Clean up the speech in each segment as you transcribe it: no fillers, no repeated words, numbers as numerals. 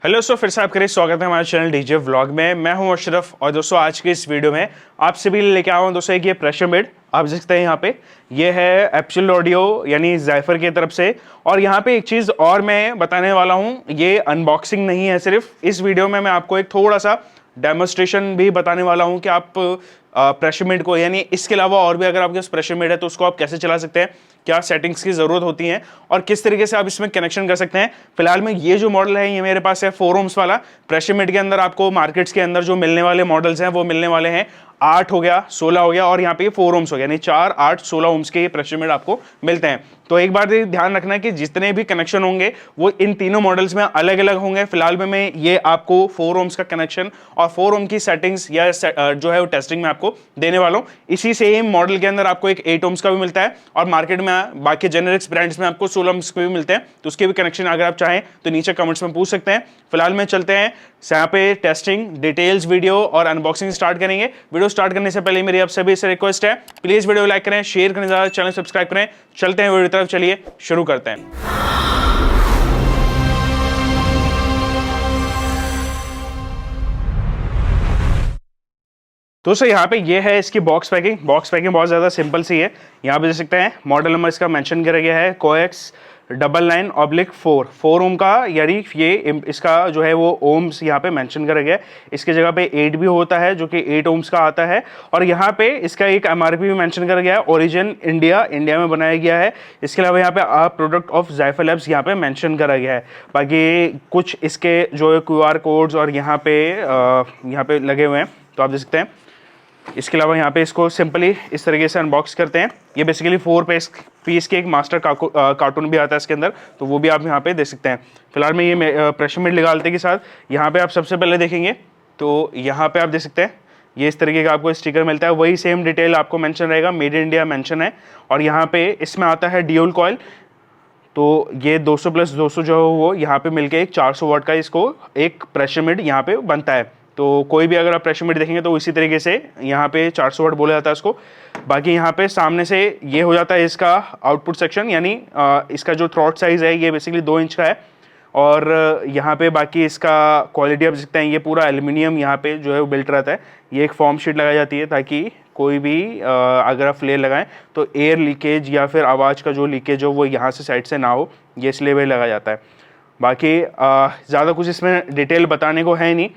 Hello दोस्तों, फिर से आपका स्वागत है हमारे चैनल डीजे व्लॉग में। मैं हूं अशरफ और दोस्तों आज के इस वीडियो में आप सभी लेके आया हूं दोस्तों एक ये प्रेशर मिड। आप देख सकते हैं यहाँ पे ये है एप्सिलॉन ऑडियो यानी ज़ाइफर की तरफ से। और यहाँ पे एक चीज़ और मैं बताने वाला हूँ, ये अनबॉक्सिंग नहीं है, सिर्फ इस वीडियो में मैं आपको एक थोड़ा सा डेमोस्ट्रेशन भी बताने वाला हूँ कि आप प्रेशर मिड को, यानी इसके अलावा और भी अगर आपके पास प्रेशर मिड है तो उसको आप कैसे चला सकते हैं, क्या सेटिंग्स की ज़रूरत होती है और किस तरीके से आप इसमें कनेक्शन कर सकते हैं। फिलहाल में ये जो मॉडल है ये मेरे पास है 4 ohms वाला प्रेशर मिड के अंदर। आपको मार्केट्स के अंदर जो मिलने वाले मॉडल्स हैं वो मिलने वाले हैं 8 हो गया, 16 हो गया और यहाँ पे 4 ohms हो गया, यानी 4, 8, 16 ohms के ये प्रेशर मिड आपको मिलते हैं। तो एक बार ध्यान रखना है कि जितने भी कनेक्शन होंगे वो इन तीनों मॉडल्स में अलग अलग होंगे। फिलहाल में मैं ये आपको 4 ohms का कनेक्शन और 4 ohm की सेटिंग्स या जो है वो टेस्टिंग में आपको देने वाला हूँ। इसी सेम मॉडल के अंदर आपको एक 8 ohms का भी मिलता है और मार्केट में बाकी जेनेरिक्स ब्रांड्स में आपको 16 ohms के भी मिलते हैं। तो उसके भी कनेक्शन अगर आप चाहें तो नीचे कमेंट्स में पूछ सकते हैं। फिलहाल में चलते हैं यहाँ पे टेस्टिंग डिटेल्स वीडियो और अनबॉक्सिंग स्टार्ट करेंगे। वीडियो स्टार्ट करने से पहले मेरी आप सभी से रिक्वेस्ट है, प्लीज वीडियो लाइक करें, शेयर करें, ज़्यादा चैनल सब्सक्राइब करें। चलते हैं वीडियो की तरफ, चलिए शुरू करते हैं। दोस्तों यहाँ पे ये है इसकी बॉक्स पैकिंग बहुत ज़्यादा सिंपल सी है। यहाँ पे देख सकते हैं मॉडल नंबर इसका मेंशन किया गया है कोएक्स 99/4 4 ohm का, यानी ये इसका जो है वो ओम्स यहाँ पे मेंशन करा गया है। इसके जगह पे 8 भी होता है जो कि 8 ohms का आता है और यहाँ पे इसका एक एमआरपी भी मेंशन करा गया है, ओरिजिन इंडिया में बनाया गया है। इसके अलावा यहाँ पे प्रोडक्ट ऑफ ज़ाइफर लैब्स यहाँ पे मेंशन करा गया है। बाकी कुछ इसके जो QR कोड्स और यहाँ पे लगे हुए हैं तो आप देख सकते हैं। इसके अलावा यहाँ पे इसको सिंपली इस तरीके से अनबॉक्स करते हैं। ये बेसिकली 4 पीस के एक मास्टर कार्टून भी आता है इसके अंदर, तो वो भी आप यहाँ पे देख सकते हैं। फिलहाल में ये प्रेशर मिड निकालते के साथ यहाँ पे आप सबसे पहले देखेंगे तो यहाँ पे आप देख सकते हैं ये इस तरीके का आपको स्टिकर मिलता है। वही सेम डिटेल आपको मेंशन रहेगा, मेड इन इंडिया मेंशन है। और यहाँ पे इसमें आता है ड्यूल कॉइल, तो ये 200+200 जो है वो यहाँ पे मिलके एक 400 वाट का इसको एक प्रेशर मिड यहाँ पे बनता है। तो कोई भी अगर आप प्रेशर मिड देखेंगे तो इसी तरीके से यहाँ पे 400 वाट बोला जाता है इसको। बाकी यहाँ पे सामने से ये हो जाता है इसका आउटपुट सेक्शन, यानी इसका जो थ्रॉट साइज़ है ये बेसिकली 2 इंच का है। और यहाँ पे बाकी इसका क्वालिटी आप सकते हैं, ये पूरा एल्युमिनियम यहाँ पे जो है वो बिल्ट रहता है। ये एक फॉर्म शीट लगाई जाती है ताकि कोई भी अगर आप फ्लेयर लगाएं तो एयर लीकेज या फिर आवाज़ का जो लीकेज हो वो यहाँ से साइड से ना हो, ये इसलिए वही लगाया जाता है। बाकी ज़्यादा कुछ इसमें डिटेल बताने को है नहीं।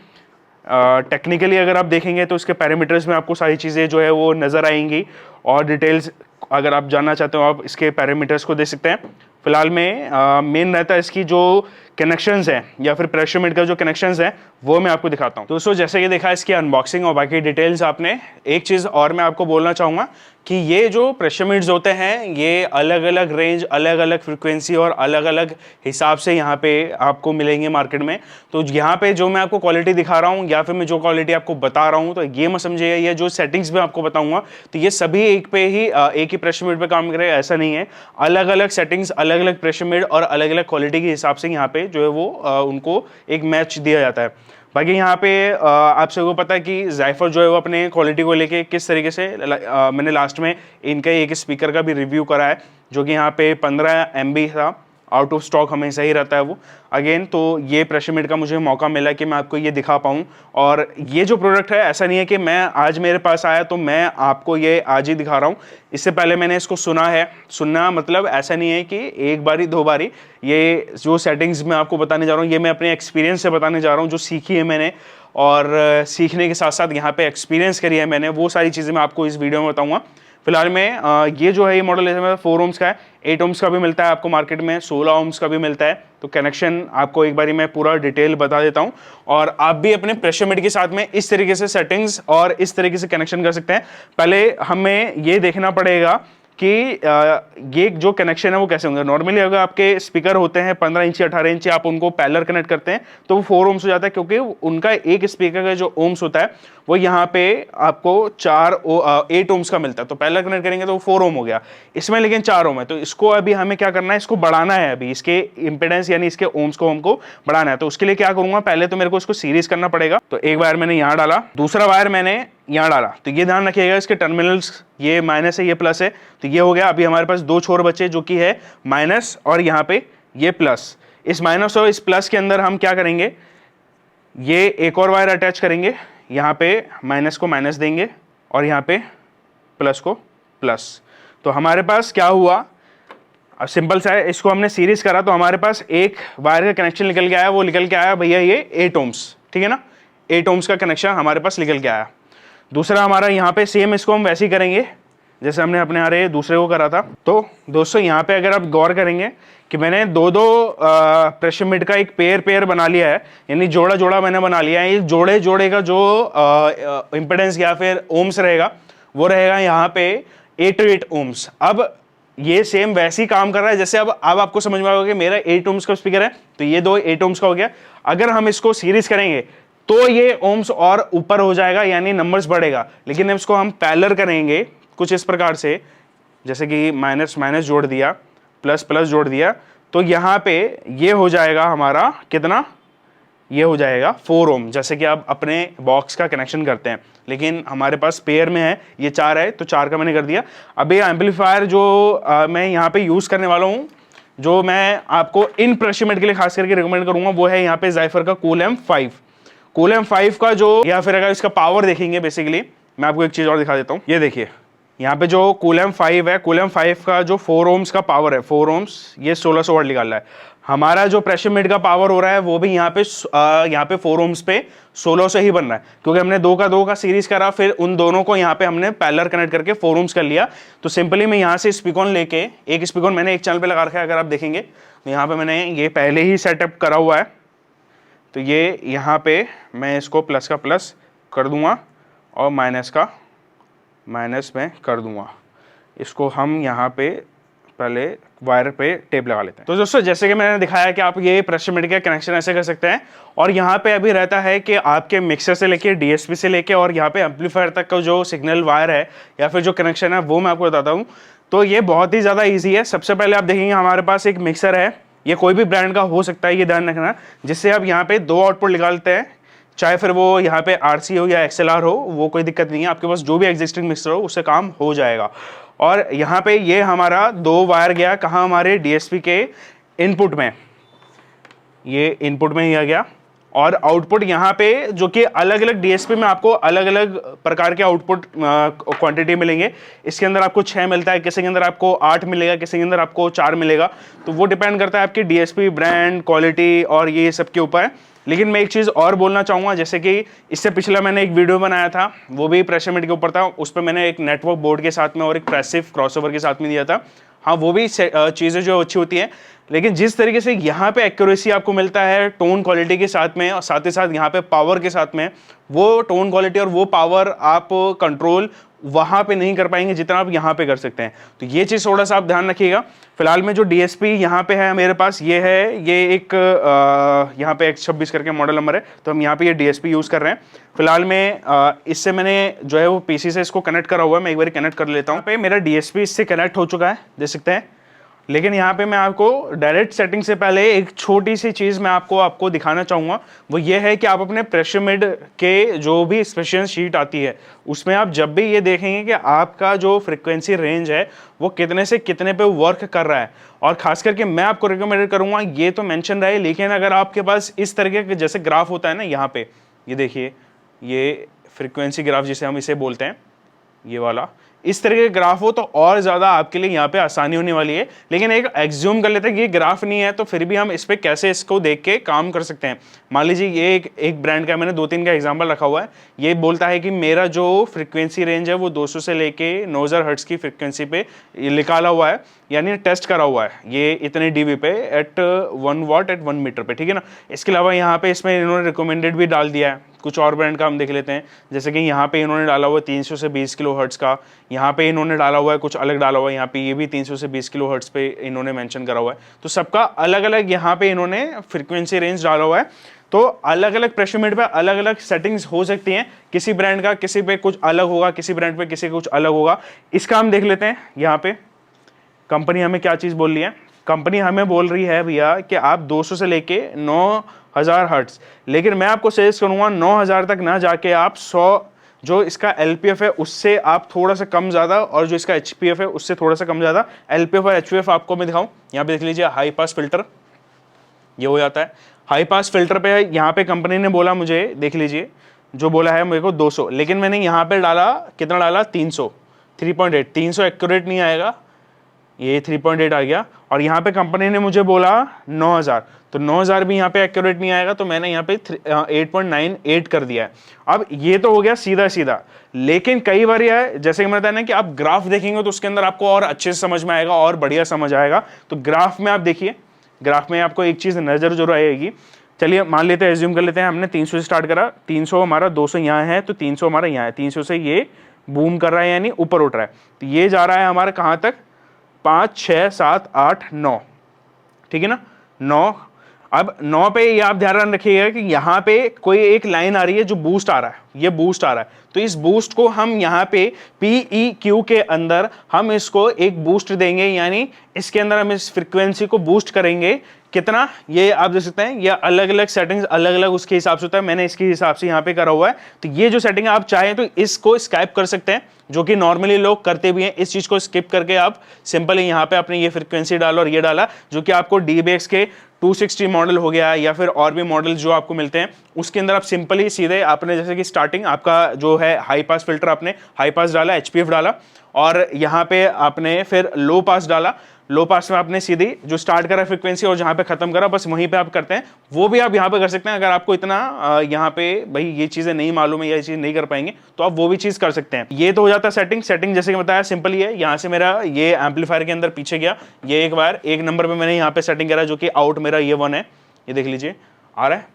टेक्निकली अगर आप देखेंगे तो इसके पैरामीटर्स में आपको सारी चीज़ें जो है वो नज़र आएंगी और डिटेल्स अगर आप जानना चाहते हो आप इसके पैरामीटर्स को देख सकते हैं। फिलहाल में मेन रहता है इसकी जो कनेक्शंस हैं या फिर प्रेशर मिड का जो कनेक्शंस हैं वो मैं आपको दिखाता हूं। दोस्तों जैसे कि देखा इसकी अनबॉक्सिंग और बाकी डिटेल्स आपने, एक चीज़ और मैं आपको बोलना चाहूँगा कि ये जो प्रेशर मिड्स होते हैं ये अलग अलग रेंज, अलग अलग फ्रिक्वेंसी और अलग अलग हिसाब से यहाँ पे आपको मिलेंगे मार्केट में। तो यहाँ पे जो मैं आपको क्वालिटी दिखा रहा हूँ या फिर मैं जो क्वालिटी आपको बता रहा हूँ तो ये मत समझिए ये जो सेटिंग्स मैं आपको बताऊँगा तो ये सभी एक ही प्रेशर मिड पे काम करे, ऐसा नहीं है। अलग अलग सेटिंग्स, अलग अलग प्रेशर मिड और अलग अलग क्वालिटी के हिसाब से यहाँ पे जो है वो उनको एक मैच दिया जाता है। बाकी यहाँ पे आप सबको पता है कि ज़ाइफर जो है वो अपने क्वालिटी को लेके किस तरीके से मैंने लास्ट में इनका एक स्पीकर का भी रिव्यू करा है जो कि यहाँ पे 15 MB था, आउट ऑफ स्टॉक हमेशा ही रहता है वो अगेन। तो ये प्रेशर मिड का मुझे मौका मिला कि मैं आपको ये दिखा पाऊँ। और ये जो प्रोडक्ट है ऐसा नहीं है कि मैं आज मेरे पास आया तो मैं आपको ये आज ही दिखा रहा हूँ, इससे पहले मैंने इसको सुना है। सुनना मतलब ऐसा नहीं है कि एक बारी 2 बारी, ये जो सेटिंग्स मैं आपको बताने जा रहा हूँ ये मैं अपने एक्सपीरियंस से बताने जा रहा हूँ, जो सीखी है मैंने और सीखने के साथ साथ यहाँ पे एक्सपीरियंस करी है मैंने, वो सारी चीज़ें मैं आपको इस वीडियो में बताऊँगा। फिलहाल में ये जो है ये मॉडल है 4 ohms का है, 8 ohms का भी मिलता है आपको मार्केट में, 16 ohms का भी मिलता है। तो कनेक्शन आपको एक बारी मैं पूरा डिटेल बता देता हूं और आप भी अपने प्रेशर मिड के साथ में इस तरीके से सेटिंग्स और इस तरीके से कनेक्शन कर सकते हैं। पहले हमें ये देखना पड़ेगा कि ये जो कनेक्शन है वो कैसे होंगे। नॉर्मली अगर आपके स्पीकर होते हैं 15 इंच या 18 इंच, आप उनको पैरेलल कनेक्ट करते हैं तो वो 4 ohms हो जाता है, क्योंकि उनका एक स्पीकर का जो ओम्स होता है वो यहाँ पे आपको 8 ohms का मिलता है। तो पैरेलल कनेक्ट करेंगे तो वो 4 ohm हो गया, इसमें लेकिन 4 ohm है। तो इसको अभी हमें क्या करना है, इसको बढ़ाना है, अभी इसके इंपेडेंस यानी इसके ओम्स को हमको बढ़ाना है। तो उसके लिए क्या करूंगा, पहले तो मेरे को इसको सीरीज करना पड़ेगा। तो एक वायर मैंने यहाँ डाला, दूसरा वायर मैंने यहाँ डाला। तो ये ध्यान रखिएगा इसके टर्मिनल्स, ये माइनस है ये प्लस है, तो ये हो गया। अभी हमारे पास 2 छोर बचे जो कि है माइनस और यहाँ पे ये प्लस। इस माइनस और इस प्लस के अंदर हम क्या करेंगे, ये एक और वायर अटैच करेंगे, यहाँ पे माइनस को माइनस देंगे और यहाँ पे प्लस को प्लस। तो हमारे पास क्या हुआ, अब सिंपल सा है, इसको हमने सीरीज करा तो हमारे पास एक वायर का कनेक्शन निकल के आया, वो निकल के आया भैया ये 8 ohms, ठीक है ना, 8 ohms का कनेक्शन हमारे पास निकल के आया। दूसरा हमारा यहाँ पे सेम, इसको हम वैसे ही करेंगे जैसे हमने अपने हमारे दूसरे को करा था। तो दोस्तों यहाँ पे अगर आप गौर करेंगे कि मैंने दो प्रेशर मीटर का एक पेयर बना लिया है, यानी जोड़ा जोड़ा मैंने बना लिया है। जोड़े जोड़े का जो इम्पिडेंस या फिर ओम्स रहेगा वो रहेगा यहाँ पे 8 ohms। अब ये सेम वैसे ही काम कर रहा है जैसे अब आपको समझ में आएगा कि मेरा 8 ohms का स्पीकर है तो ये दो 8 ohms का हो गया। अगर हम इसको सीरीज करेंगे तो ये ohms और ऊपर हो जाएगा, यानी नंबर्स बढ़ेगा। लेकिन इसको हम पैरेलल करेंगे कुछ इस प्रकार से, जैसे कि माइनस माइनस जोड़ दिया, प्लस प्लस जोड़ दिया, तो यहाँ पे ये हो जाएगा हमारा कितना, ये हो जाएगा 4 ohm, जैसे कि आप अपने बॉक्स का कनेक्शन करते हैं। लेकिन हमारे पास पेयर में है, ये 4 है तो 4 का मैंने कर दिया। अब ये एम्पलीफायर जो मैं यहाँ पे यूज़ करने वाला हूँ, जो मैं आपको इन प्रेशर मीटर के लिए खास करके रिकमेंड करूँगा, वो है यहाँ पे ज़ाइफर का कूल M5। कूल M5 का जो, या फिर अगर इसका पावर देखेंगे बेसिकली, मैं आपको एक चीज़ और दिखा देता हूँ। ये देखिए यहाँ पे जो कूल M5 है, कूल M5 का जो 4 ohms का पावर है, 4 ohms, ये 1600 वाट निकाल रहा है। हमारा जो प्रेशर मीटर का पावर हो रहा है वो भी यहाँ पे 4 ohms पे 1600 ही बन रहा है, क्योंकि हमने दो का सीरीज करा, फिर उन दोनों को यहाँ पे हमने पैरेलल कनेक्ट करके 4 ohms कर लिया। तो सिंपली मैं यहाँ से स्पीकर लेके, एक स्पीकर मैंने एक चैनल पे लगा रखा है, अगर आप देखेंगे तो यहाँ पे मैंने ये पहले ही सेटअप करा हुआ है। तो ये यहाँ पे मैं इसको प्लस का प्लस कर दूंगा और माइनस का माइनस में कर दूंगा। इसको हम यहाँ पे पहले वायर पे टेप लगा लेते हैं। तो दोस्तों जैसे कि मैंने दिखाया कि आप ये प्रेशर मीटर का कनेक्शन ऐसे कर सकते हैं। और यहाँ पे अभी रहता है कि आपके मिक्सर से लेके डीएसपी से लेके और यहाँ पे एम्पलीफायर तक का जो सिग्नल वायर है या फिर जो कनेक्शन है वो मैं आपको बताता हूँ। तो ये बहुत ही ज़्यादा ईजी है। सबसे पहले आप देखेंगे हमारे पास एक मिक्सर है, ये कोई भी ब्रांड का हो सकता है, ये ध्यान रखना, जिससे आप यहाँ पे 2 आउटपुट निकालते हैं, चाहे फिर वो यहाँ पे RC हो या XLR हो, वो कोई दिक्कत नहीं है, आपके पास जो भी एग्जिस्टिंग मिक्सर हो उससे काम हो जाएगा। और यहाँ पे ये हमारा 2 वायर गया कहाँ, हमारे DSP के इनपुट में, ये इनपुट में ही आ गया। और आउटपुट यहाँ पे जो कि अलग अलग DSP में आपको अलग अलग प्रकार के आउटपुट क्वांटिटी मिलेंगे। इसके अंदर आपको 6 मिलता है, किसी के अंदर आपको 8 मिलेगा, किसी के अंदर आपको 4 मिलेगा। तो वो डिपेंड करता है आपकी DSP ब्रांड, क्वालिटी और ये सब के ऊपर है। लेकिन मैं एक चीज़ और बोलना चाहूँगा, जैसे कि इससे पिछला मैंने एक वीडियो बनाया था, वो भी प्रेशर मीटर के ऊपर था, उस पर मैंने एक नेटवर्क बोर्ड के साथ में और एक पैसिव क्रॉसओवर के साथ में दिया था। हाँ, वो भी चीज़ें जो अच्छी होती हैं, लेकिन जिस तरीके से यहाँ पे एक्यूरेसी आपको मिलता है टोन क्वालिटी के साथ में और साथ ही साथ यहाँ पे पावर के साथ में, वो टोन क्वालिटी और वो पावर आप कंट्रोल वहाँ पे नहीं कर पाएंगे जितना आप यहाँ पे कर सकते हैं। तो ये चीज़ थोड़ा सा आप ध्यान रखिएगा। फिलहाल में जो DSP यहाँ पे है मेरे पास, ये है, ये एक यहाँ पे X26 करके मॉडल नंबर है, तो हम यहाँ पे ये DSP यूज़ कर रहे हैं। फिलहाल में इससे मैंने जो है वो PC से इसको कनेक्ट करा हुआ है, मैं एक बार कनेक्ट कर लेता हूँ। पे मेरा DSP इससे कनेक्ट हो चुका है, देख सकते हैं। लेकिन यहाँ पे मैं आपको डायरेक्ट सेटिंग से पहले एक छोटी सी चीज़ मैं आपको दिखाना चाहूँगा, वो ये है कि आप अपने प्रेशर मीटर के जो भी स्पेसिफिकेशन शीट आती है उसमें आप जब भी ये देखेंगे कि आपका जो फ्रिक्वेंसी रेंज है वो कितने से कितने पे वर्क कर रहा है। और खास करके मैं आपको रिकमेंड करूँगा, ये तो मेंशन रहे, लेकिन अगर आपके पास इस तरीके के जैसे ग्राफ होता है ना, यहाँ पे ये देखिए, ये फ्रिक्वेंसी ग्राफ जिसे हम इसे बोलते हैं, ये वाला, इस तरह के ग्राफ हो तो और ज़्यादा आपके लिए यहाँ पे आसानी होने वाली है। लेकिन एक एग्ज्यूम कर लेते हैं कि ये ग्राफ नहीं है, तो फिर भी हम इस पर कैसे इसको देख के काम कर सकते हैं। मान लीजिए ये एक ब्रांड का, मैंने 2-3 का एग्जांपल रखा हुआ है। ये बोलता है कि मेरा जो फ्रिक्वेंसी रेंज है वो 200 से लेके 9000 हर्ट्ज की फ्रिक्वेंसी पे निकाला हुआ है, यानी टेस्ट करा हुआ है ये इतने dB पे एट 1 वाट एट 1 मीटर पे, ठीक है ना। इसके अलावा यहाँ पे इसमें इन्होंने रिकमेंडेड भी डाल दिया है। कुछ और ब्रांड का हम देख लेते हैं, जैसे कि यहाँ पे इन्होंने डाला हुआ है 300 से 20 किलो हर्ट्ज का, यहाँ पे इन्होंने डाला हुआ है कुछ अलग डाला हुआ है, यहाँ पे ये भी 300 से 20 किलो हर्ट्ज पे इन्होंने मेंशन करा हुआ है। तो सबका अलग अलग यहाँ पे इन्होंने फ्रिक्वेंसी रेंज डाला हुआ है। तो अलग अलग प्रेशर मीटर पे अलग अलग सेटिंग्स हो सकती हैं, किसी ब्रांड का किसी पे कुछ अलग होगा, किसी ब्रांड पे किसी कुछ अलग होगा। इसका हम देख लेते हैं। यहाँ पे कंपनी हमें क्या चीज़ बोल रही है, कंपनी हमें बोल रही है भैया कि आप 200 से लेके 9000 हर्ट्ज, लेकिन मैं आपको सजेस्ट करूँगा 9000 तक ना जाके आप 100, जो इसका LPF है उससे आप थोड़ा सा कम ज़्यादा, और जो इसका HPF है उससे थोड़ा सा कम ज़्यादा। LPF और HPF आपको मैं दिखाऊँ, यहाँ पे देख लीजिए, हाई पास फिल्टर ये हो जाता है। हाई पास फिल्टर पे यहाँ पे कंपनी ने बोला मुझे, देख लीजिए, जो बोला है मेरे को 200, लेकिन मैंने यहाँ पे डाला, कितना डाला, 300, 3.8, 300 एक्यूरेट नहीं आएगा, ये 3.8 आ गया। और यहाँ पे कंपनी ने मुझे बोला 9000, तो 9000 भी यहाँ पे एक्यूरेट नहीं आएगा, तो मैंने यहाँ पे 8.98 कर दिया है। अब ये तो हो गया सीधा सीधा, लेकिन कई बार यह है, जैसे कि मैं बताया ना कि आप ग्राफ देखेंगे तो उसके अंदर आपको और अच्छे से समझ में आएगा और बढ़िया समझ आएगा। तो ग्राफ में आप देखिए, ग्राफ में आपको एक चीज नजर जरूर आएगी। चलिए मान लेते हैं, एज्यूम कर लेते हैं, हमने 300 से स्टार्ट करा, 300 हमारा 200 यहाँ है, तो 300 हमारा यहाँ है, 300 से ये बूम कर रहा है यानी ऊपर उठ रहा है, तो ये जा रहा है हमारा कहाँ तक, 5, 6, 7, 8, 9, ठीक है ना, 9। अब 9 पे ये आप ध्यान रखिएगा कि यहाँ पे कोई एक लाइन आ रही है जो बूस्ट आ रहा है, ये बूस्ट आ रहा है, तो इस बूस्ट को हम यहाँ पे PEQ के अंदर हम इसको एक बूस्ट देंगे, यानी इसके अंदर हम इस फ्रीक्वेंसी को बूस्ट करेंगे। कितना, ये आप देख सकते हैं, ये अलग अलग सेटिंग्स अलग अलग उसके हिसाब से होता है, मैंने इसके हिसाब से यहाँ पे करा हुआ है। तो ये जो सेटिंग आप चाहें तो इसको स्किप कर सकते हैं, जो कि नॉर्मली लोग करते भी हैं, इस चीज को स्किप करके आप सिंपल यहाँ पे अपने ये फ्रीक्वेंसी डालो और ये डाला, जो कि आपको DBX के 260 मॉडल हो गया या फिर और भी मॉडल जो आपको मिलते हैं, उसके अंदर आप सिंपली सीधे आपने, जैसे कि स्टार्टिंग आपका जो है हाई पास फिल्टर, आपने हाई पास डाला, HPF डाला, और यहाँ पे आपने फिर लो पास डाला, लो पास में आपने सीधी जो स्टार्ट करा फ्रीक्वेंसी और जहां पे खत्म करा बस वहीं पे आप करते हैं, वो भी आप यहां पे कर सकते हैं। अगर आपको इतना यहां पे भाई ये चीजें नहीं मालूम है या ये चीज नहीं कर पाएंगे तो आप वो भी चीज कर सकते हैं। ये तो हो जाता है सेटिंग जैसे कि बताया सिंपल ही है। यहां से मेरा ये एम्पलीफायर के अंदर पीछे गया, ये एक बार एक नंबर पे मैंने यहाँ पे सेटिंग करा, जो कि आउट मेरा ये 1 है, ये देख लीजिए आ रहा है,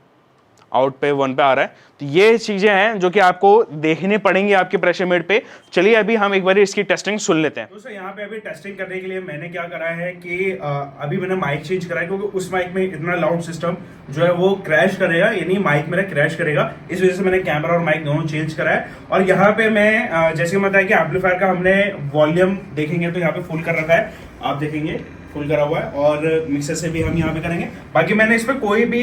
आउट पे 1 पे आ रहा है। तो ये चीजें हैं जो कि आपको देखने पड़ेंगी आपके प्रेशर मीटर पे। चलिए अभी हम एक बार इसकी टेस्टिंग सुन लेते हैं। दोस्तों यहाँ पे अभी टेस्टिंग करने के लिए मैंने क्या करा है कि अभी मैंने माइक चेंज करा है, क्योंकि उस माइक में इतना लाउड सिस्टम जो है वो क्रैश करेगा, यानी माइक मेरा क्रैश करेगा, इस वजह से मैंने कैमरा और माइक दोनों चेंज करा है। और यहाँ पे मैं जैसे बताया कि एम्पलीफायर का हमने वॉल्यूम देखेंगे तो यहाँ पे फुल कर रखा है, आप देखेंगे फुल करा हुआ है, और मिक्सर से भी हम यहाँ पे करेंगे। बाकी मैंने इस पर कोई भी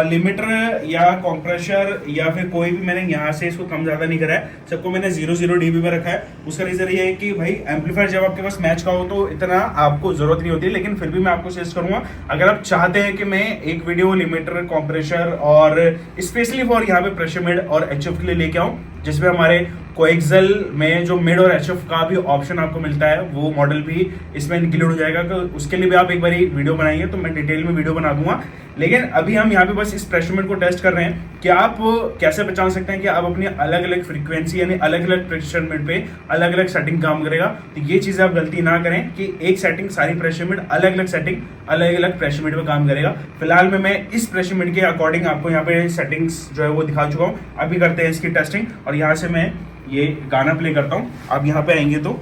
लिमिटर या कंप्रेसर या फिर कोई भी मैंने यहाँ से इसको कम ज्यादा नहीं करा है, सबको मैंने 0 dB पे रखा है। उसका रीजन ये है कि भाई एम्पलीफायर जब आपके पास मैच का हो तो इतना आपको जरूरत नहीं होती, लेकिन फिर भी मैं आपको सजेस्ट करूंगा, अगर आप चाहते हैं कि मैं एक वीडियो लिमिटर, कंप्रेसर और स्पेशली फॉर यहाँ पे प्रेशर मिड और HF के लिए लेके आऊँ, जिसमें हमारे कोएक्सल में जो मिड और HF का भी ऑप्शन आपको मिलता है, वो मॉडल भी इसमें इंक्लूड हो जाएगा। तो उसके लिए भी आप एक बार वीडियो बनाएंगे तो मैं डिटेल में वीडियो बना दूंगा। लेकिन अभी हम यहाँ पे बस इस प्रेशर मिड को टेस्ट कर रहे हैं कि आप कैसे पहचान सकते हैं कि आप अपनी अलग अलग फ्रीक्वेंसी यानी अलग अलग प्रेशर मिड पे अलग अलग सेटिंग काम करेगा। तो ये चीजें आप गलती ना करें कि एक सेटिंग सारी प्रेशर मिड अलग अलग सेटिंग अलग अलग प्रेशर मिड पे काम करेगा। फिलहाल में मैं इस प्रेशर मिड के अकॉर्डिंग आपको यहाँ पे सेटिंग्स जो है वो दिखा चुका हूँ। अभी करते हैं इसकी टेस्टिंग, और यहाँ से मैं ये गाना प्ले करता हूँ। आप यहाँ पे आएंगे तो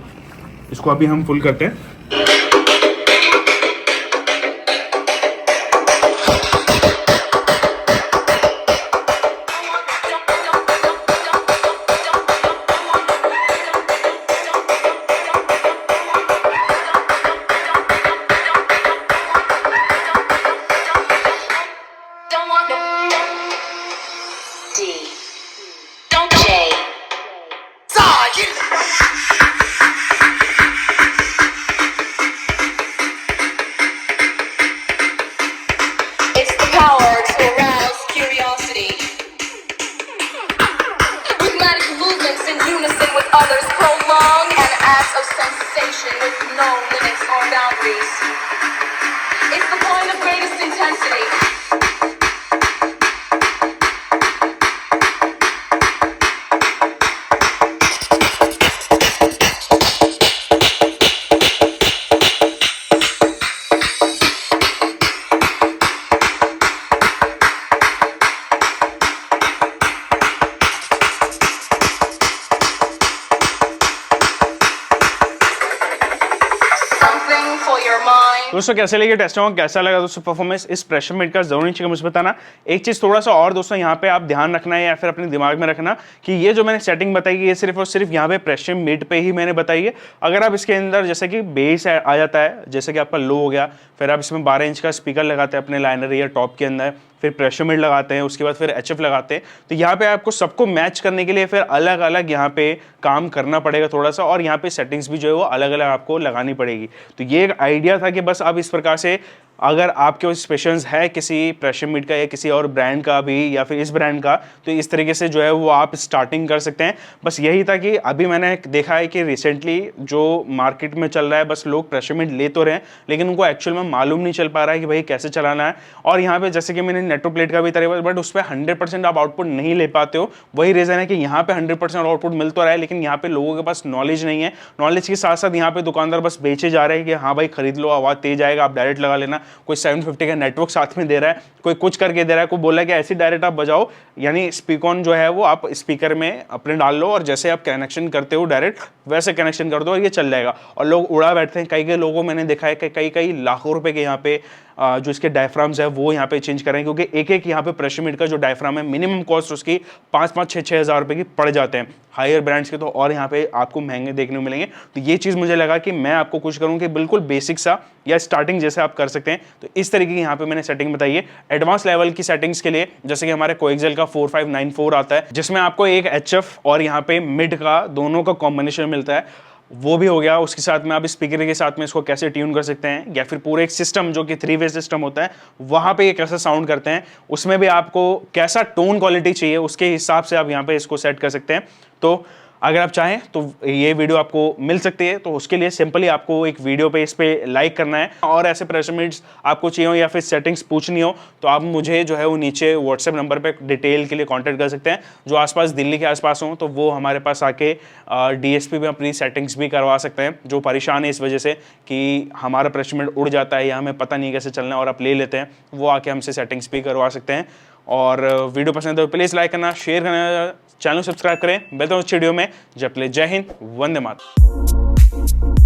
इसको अभी हम फुल करते हैं। Others prolong an act of sensation with no limits or boundaries. It's the point of greatest intensity. दोस्तों कैसे लगे टेस्टिंग, कैसा लगा दोस्तों परफॉर्मेंस इस प्रेशर मिड का, जरूर नीचे मुझे बताना। एक चीज थोड़ा सा और दोस्तों यहाँ पे आप ध्यान रखना है या फिर अपने दिमाग में रखना कि ये जो मैंने सेटिंग बताई है ये सिर्फ और सिर्फ यहाँ पे प्रेशर मिड पे ही मैंने बताई है। अगर आप इसके अंदर जैसे कि बेस आ जाता है, जैसे कि आपका लो हो गया, फिर आप इसमें 12 इंच का स्पीकर लगाते हैं अपने लाइनर या टॉप के अंदर, फिर प्रेशर मिड लगाते हैं, उसके बाद फिर HF लगाते हैं, तो यहाँ पे आपको सबको मैच करने के लिए फिर अलग अलग यहाँ पे काम करना पड़ेगा थोड़ा सा, और यहाँ पे सेटिंग्स भी जो है वो अलग अलग आपको लगानी पड़ेगी। तो ये एक आइडिया था कि बस आप इस प्रकार से अगर आपके स्पेशंस है किसी प्रेशर मीट का या किसी और ब्रांड का भी या फिर इस ब्रांड का, तो इस तरीके से जो है वो आप स्टार्टिंग कर सकते हैं। बस यही था कि अभी मैंने देखा है कि रिसेंटली जो मार्केट में चल रहा है, बस लोग प्रेशर मीट ले तो रहे हैं लेकिन उनको एक्चुअल में मालूम नहीं चल पा रहा है कि भाई कैसे चलाना है। और यहाँ पे जैसे कि मैंने नेटो प्लेट का भी तरीका, बट उस पर 100% आप आउटपुट नहीं ले पाते हो। वही रीजन है कि यहाँ पे 100% आउटपुट मिल तो रहा है लेकिन यहाँ पे लोगों के पास नॉलेज नहीं है। नॉलेज के साथ साथ यहाँ पे दुकानदार बस बेचे जा रहे हैं कि हाँ भाई खरीद लो, आवाज तेज आएगा, आप डायरेक्ट लगा लेना। कोई 750 का नेटवर्क साथ में दे रहा है, कोई कुछ करके दे रहा है, कोई बोला कि ऐसी डायरेक्ट आप बजाओ, यानी स्पीकॉन जो है वो आप स्पीकर में अपने डाल लो और जैसे आप कनेक्शन करते हो डायरेक्ट वैसे कनेक्शन कर दो और ये चल जाएगा। और लोग उड़ा बैठते हैं। कई कई लोगों मैंने देखा है कि कई लाखों रुपए के यहाँ पे जो इसके डायफ्राम्स है वो यहाँ पे चेंज करें, क्योंकि एक एक यहाँ पे प्रेशर मीट का जो डायफ्राम है मिनिमम कॉस्ट उसकी 5-6 हज़ार रुपए की पड़ जाते हैं। हायर ब्रांड्स के तो और यहाँ पे आपको महंगे देखने को मिलेंगे। तो ये चीज़ मुझे लगा कि मैं आपको कुछ करूँ कि बिल्कुल बेसिक सा या स्टार्टिंग जैसे आप कर सकते हैं। तो इस तरीके की यहाँ पे मैंने सेटिंग बताई है। एडवांस लेवल की सेटिंग्स के लिए जैसे कि हमारे कोएक्सियल का 4594 आता है जिसमें आपको एक HF और यहाँ पे मिड का दोनों का कॉम्बिनेशन मिलता है, वो भी हो गया। उसके साथ में आप स्पीकर के साथ में इसको कैसे ट्यून कर सकते हैं, या फिर पूरे एक सिस्टम जो कि 3-वे सिस्टम होता है वहां पे ये कैसा साउंड करते हैं, उसमें भी आपको कैसा टोन क्वालिटी चाहिए उसके हिसाब से आप यहाँ पे इसको सेट कर सकते हैं। तो अगर आप चाहें तो ये वीडियो आपको मिल सकती है। तो उसके लिए सिंपली आपको एक वीडियो पे इस पे लाइक करना है, और ऐसे प्रेशर मीट्स आपको चाहिए हो या फिर सेटिंग्स पूछनी हो तो आप मुझे जो है वो नीचे व्हाट्सएप नंबर पे डिटेल के लिए कांटेक्ट कर सकते हैं। जो आसपास दिल्ली के आसपास हो तो वो हमारे पास आके DSP में अपनी सेटिंग्स भी करवा सकते हैं। जो परेशान है इस वजह से कि हमारा प्रेशर मीट उड़ जाता है या हमें पता नहीं कैसे चलना है और आप ले लेते हैं, वो आके हमसे सेटिंग्स भी करवा सकते हैं। और वीडियो पसंद है तो प्लीज़ लाइक करना, शेयर करना, चैनल सब्सक्राइब करें। मिलते हैं उस वीडियो में। जब तक जय हिंद, वंदे मातरम।